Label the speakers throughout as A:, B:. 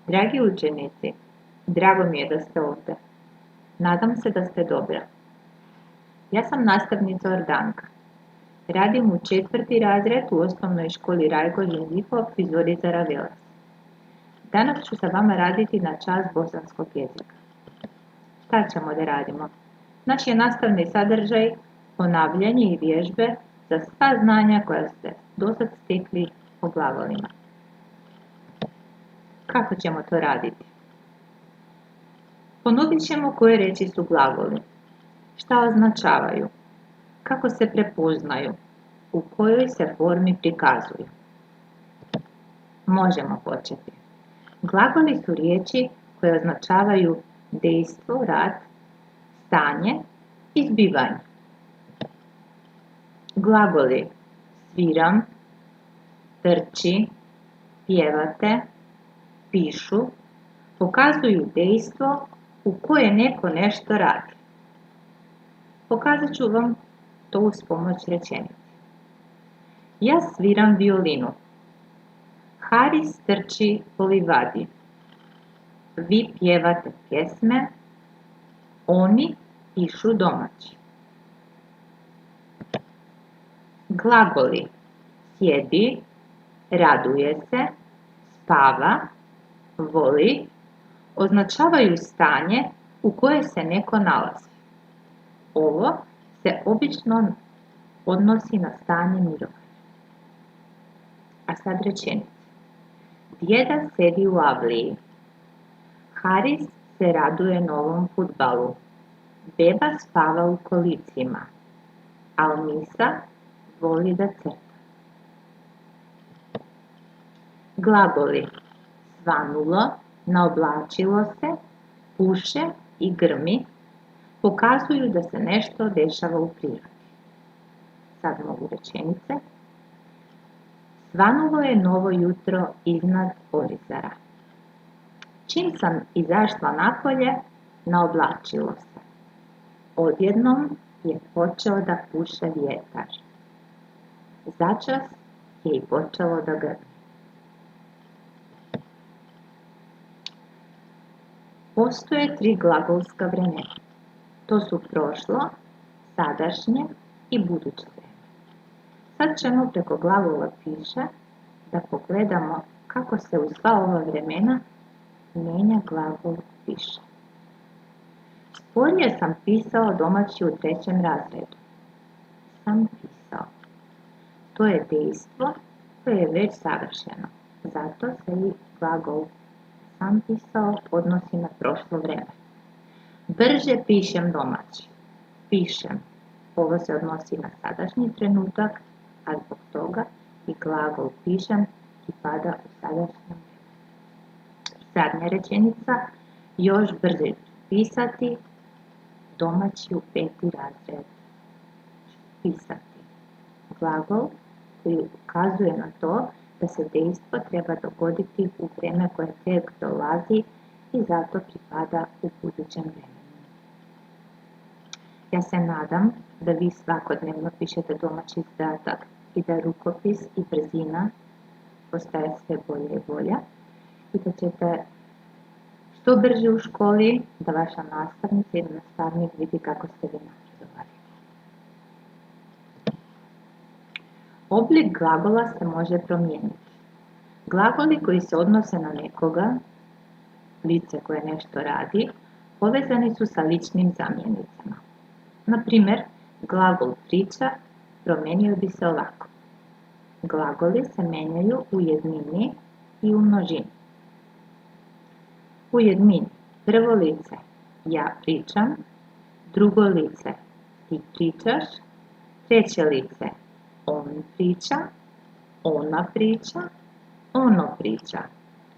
A: Dragi učenici, drago mi je da ste ovdje. Nadam se da ste dobra. Ja sam nastavnica Ordanka. Radim u 4. razred u osnovnoj školi Rajko Žinzipov iz Orizara Velas. Danas ću sa vama raditi na čas bosanskog jezika. Šta ćemo da radimo? Naš je nastavni sadržaj ponavljanje i vježbe za sva znanja koja ste dosad stekli o glagolima. Kako ćemo to raditi? Ponovit ćemo koje riječi su glagoli, šta označavaju, kako se prepoznaju, u kojoj se formi prikazuju. Možemo početi. Glagoli su riječi koje označavaju dejstvo, rad, stanje i zbivanje. Glagoli sviram, trči, pjevate, pišu, pokazuju dejstvo u koje neko nešto radi. Pokazat ću vam to uz pomoć rečenice. Ja sviram violinu. Haris trči po livadi. Vi pjevate pjesme. Oni pišu domaći. Glagoli sjedi, raduje se, spava, voli, označavaju stanje u koje se neko nalazi. Ovo se obično odnosi na stanje mirovanja. A sad rečenice. Djeda sedi u avliji. Haris se raduje novom fudbalu. Beba spava u kolicima. Almisa voli da crta. Glagoli svanulo, naoblačilo se, puše i grmi pokazuju da se nešto dešava u prirodi. Sad mogu rečenice. Svanulo je novo jutro iznad Orizara. Čim sam izašla napolje, naoblačilo se. Odjednom je počeo da puše vjetar. Začas je i počelo da grmi. Postoje 3 glagolska vremena. To su prošlo, sadašnje i buduće vrijeme. Sad ćemo preko glagola piše da pogledamo kako se u sva ova vremena mijenja glagol piše. Sporije sam pisao domaći u 3. razredu. Sam pisao. To je dejstvo koje je već savršeno. Zato se i glagol sam pisao odnosi na prošlo vrijeme. Brže pišem domaći. Pišem. Ovo se odnosi na sadašnji trenutak, a zbog toga i glagol pišem pripada u sadašnjem vremenu. Zadnja rečenica. Još brže pisati. Domaći u 5. razred. Pisati. Glagol koji ukazuje na to da se dejstvo treba dogoditi u vrijeme koje tek dolazi i zato pripada u budućem vremenu. Ja se nadam da vi svakodnevno pišete domaći zadatak i da rukopis i brzina postaje sve bolje i bolja i da ćete što brže u školi da vaša nastavnica ili nastavnik vidi kako ste vi napredovali. Oblik glagola se može promijeniti. Glagoli koji se odnose na nekoga, lice koje nešto radi, povezani su sa ličnim zamjenicama. Na primjer, glagol priča promijenio bi se ovako. Glagoli se mijenjaju u jednini i u množini. U jednini prvo lice ja pričam, drugo lice ti pričaš, treće lice on priča, ona priča, ono priča.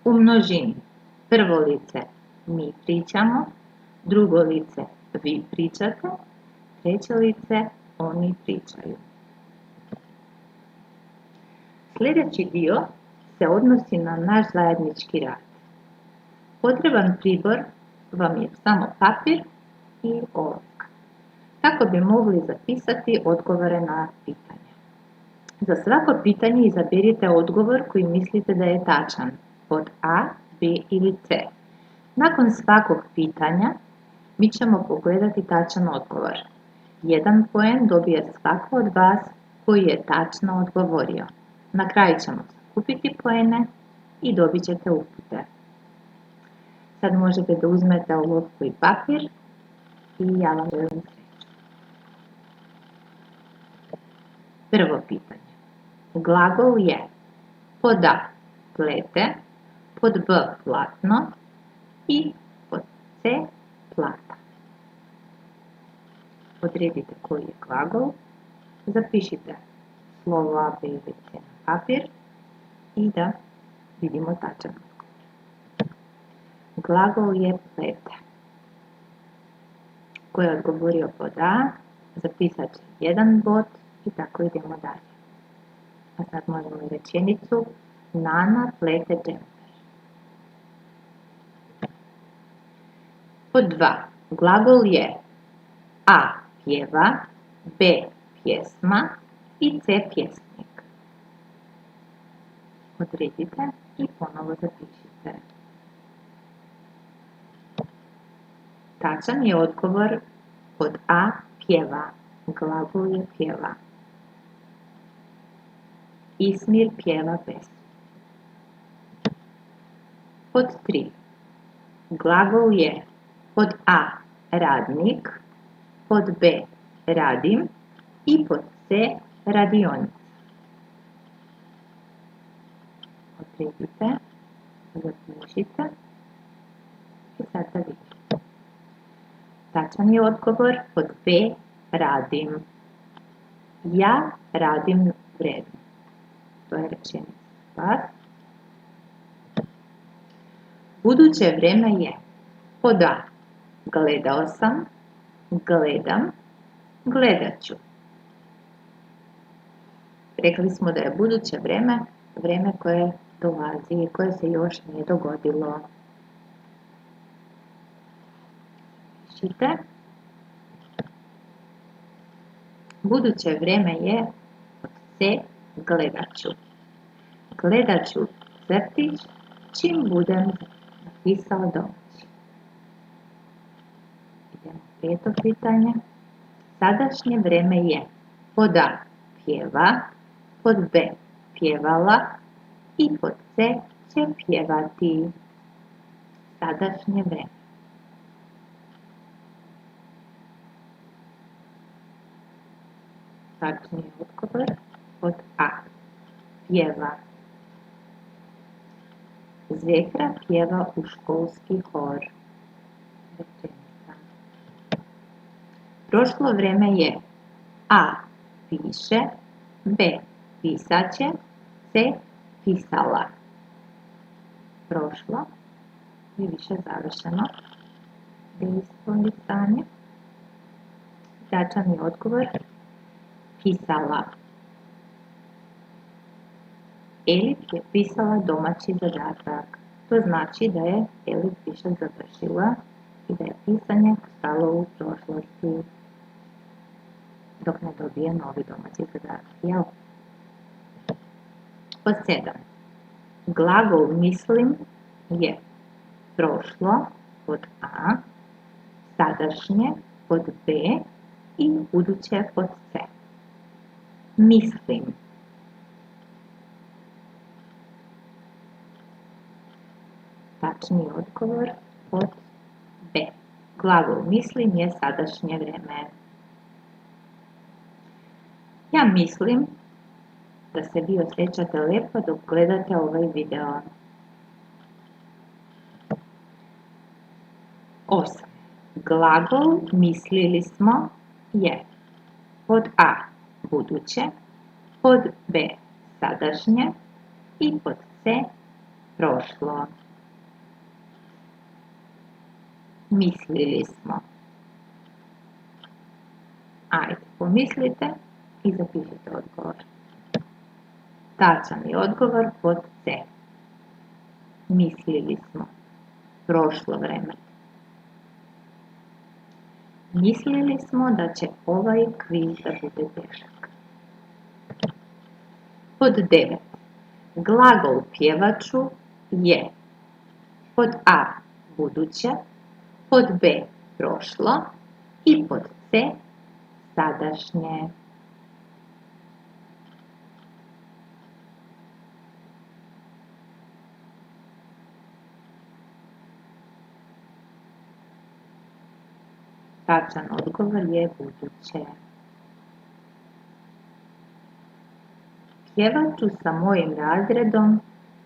A: U množini prvo lice mi pričamo, drugo lice vi pričate, treće lice oni pričaju. Sljedeći dio se odnosi na naš zajednički rad. Potreban pribor vam je samo papir i olovka. Tako bi mogli zapisati odgovore na pitanja. Za svako pitanje izaberite odgovor koji mislite da je tačan, od A B ili C. Nakon svakog pitanja mi ćemo pogledati tačan odgovor. 1 poen dobije svako od vas koji je tačno odgovorio. Na kraju ćemo sakupiti poene i dobit ćete upute. Sad možete da uzmete olovku i papir i ja vam želim sreću. Prvo pitanje. Glagol je pod A plete, pod B platno i pod C plata. Odredite koji je glagol, zapišite slovo A, B ili C na papir i da vidimo tačan odgovor. Glagol je plete. Ko je odgovorio pod A, zapisat će 1 bod i tako idemo dalje. A sad možemo i rečenicu Nana plete džemper. Pod 2. Glagol je A. Pjeva, B. Pjesma i C. Pjesnik. Odredite i ponovo zapišite. Tačan je odgovor pod A. Pjeva. Glagol je pjeva. Ismir pjeva pesmu. Pod 3. Glagol je pod A. Radnik, pod B. Radim i pod C. Radionica. Odredite, zapišite i sad da vidite. Tačan je odgovor pod B. Radim. Ja radim vredno. To je rečenica. Buduće vreme je pod A. Gledao sam, gledam, gledat ću. Rekli smo da je buduće vreme vreme koje dolazi i koje se još nije dogodilo. Pišite. Buduće vreme je pod C. Gledat ću. Gledat ću crtić čim budem napisao domaći. Idemo peto pitanje. Sadašnje vreme je pod A. Pjeva, pod B. Pjevala i pod C. Će pjevati. Sadašnje vreme. Tačni odgovor pod A. Pjeva. Zekra pjeva u školski hor. Rečenica. Prošlo vreme je A. Piše, B. Pisaće, C. Pisala. Prošlo i više završeno dejstvo ili stanje. Tačan je odgovor pisala. Elif je pisala domaći zadatak. To znači da je Elif više završila i da je pisanje stalo u prošlosti dok ne dobije novi domaći zadatak. Jel? Pod 7. Glagol mislim je prošlo pod A, sadašnje pod B i buduće pod C. Mislim. Tačni odgovor pod B. Glagol mislim je sadašnje vreme. Ja mislim da se vi osjećate lepo dok gledate ovaj video. 8. Glagol mislili smo je pod A. Buduće, pod B. Sadašnje i pod C. Prošlo. Mislili smo. Ajde, pomislite i zapišite odgovor. Tačan je odgovor pod C. Mislili smo. Prošlo vreme. Mislili smo da će ovaj kviz da bude težak. Pod 9. Glagol pjevaču je Pod A buduće, pod B prošlo i pod C sadašnje. Tačan odgovor je buduće. Pjevat ću sa mojim razredom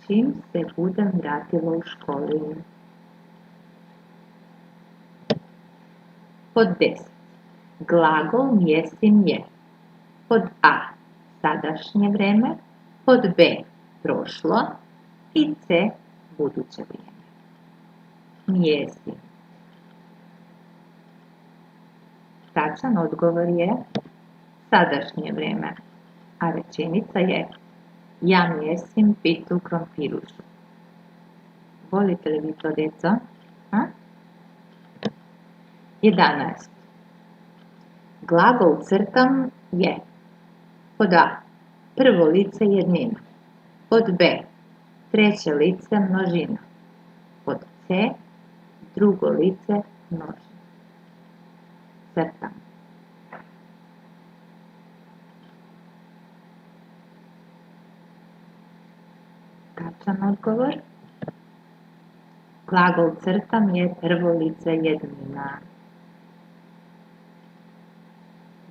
A: čim se budem vratila u školi. Pod 10. Glagol mjestim je. Pod A sadašnje vrijeme, pod B prošlo i C buduće vrijeme. Mjestim. Tačan odgovor je sadašnje vrijeme, a rečenica je ja mjestim pitu u krompirušu. Volite li vi to, djeco? 11. Glagol crtam je. Pod A prvo lice jednina, pod B treće lice množina, pod C drugo lice množina. Crtam. Tačan odgovor. Glagol crtam je prvo lice jednina.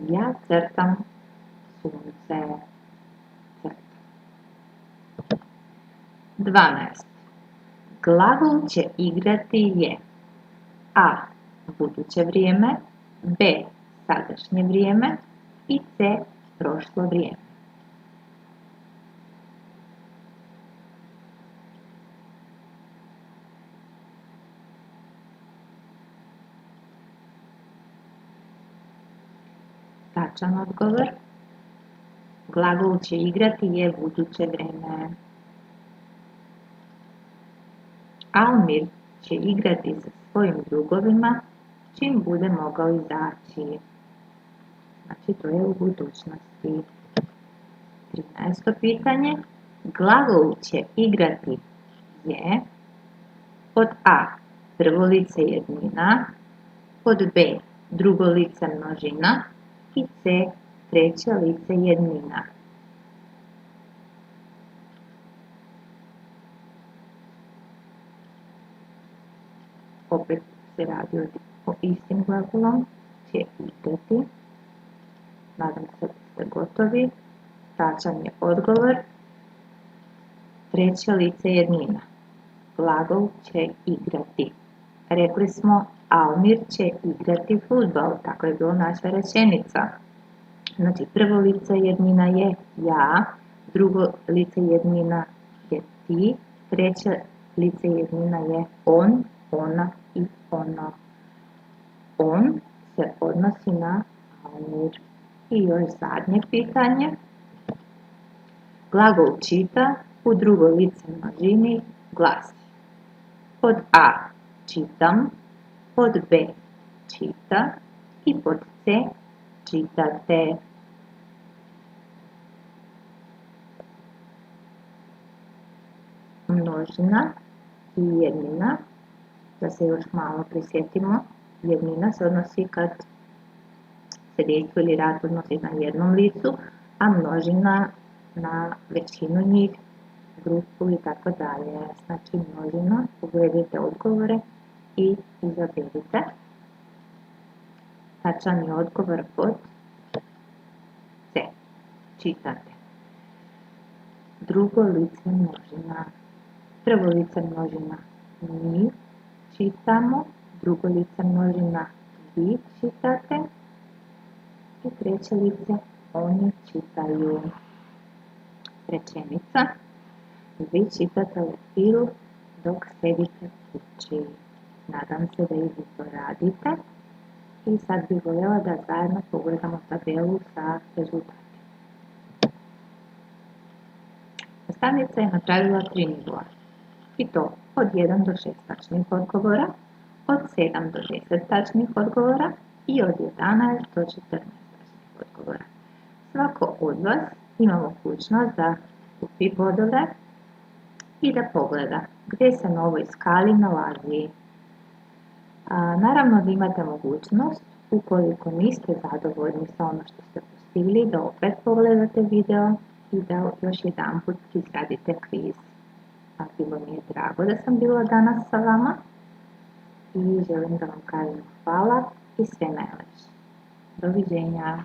A: Ja crtam sunce. Crtam. 12. Glagol će igrati je. A. Buduće vrijeme, B. Sadašnje vrijeme i C. Prošlo vrijeme. Tačan odgovor. Glagol će igrati je buduće vrijeme. Almir će igrati sa svojim drugovima čim bude mogao izaći. Znači, to je u budućnosti. 13. pitanje. Glagol će igrati je. Pod A prvo lice jednina, pod B drugo lice množina i C treće lice jednina. Opet se radi o istim glagolom, će igrati. Nadam se da ste gotovi. Tačan je odgovor. Treće lice jednina. Glagol će igrati. Rekli smo Almir će igrati fudbal, tako je bila naša rečenica. Znači, prvo lice jednina je ja, drugo lice jednina je ti, treće lice jednina je on, ona i ono. On se odnosi na Almir. I još zadnje pitanje. Glagol čita u drugo lice množini glasi. Pod A čitam, pod B čita i pod C čitate. Množina i jednina, da se još malo prisjetimo, jednina se odnosi kad se dejstvo ili rad odnosi na jednom licu, a množina na većinu njih, grupu i tako dalje. Znači množina, pogledajte odgovore i izaberite. Tačan je odgovor pod C. Čitate. Drugo lice množina. Prvo lice množina mi čitamo, drugo lice množina vi čitate i treće lice oni čitaju. Rečenica. Vi čitate lektiru dok sedite kući. Nadam se da i vi to radite. I sad bih voljela da zajedno pogledamo tabelu sa rezultatima. Nastavnica je napravila 3 nivoa. I to od 1 do 6 tačnih odgovora, od 7 do 10 tačnih odgovora i od 11 do 14 tačnih odgovora. Svako od vas ima mogućnost da kupi bodove i da pogleda gdje se na ovoj skali nalazi. Naravno da imate mogućnost, ukoliko niste zadovoljni sa ono što ste postigli, da opet pogledate video i da još jedanput izradite kviz. Bilo mi je drago da sam bila danas sa vama i želim da vam kažem hvala i sve najlepše. Doviđenja!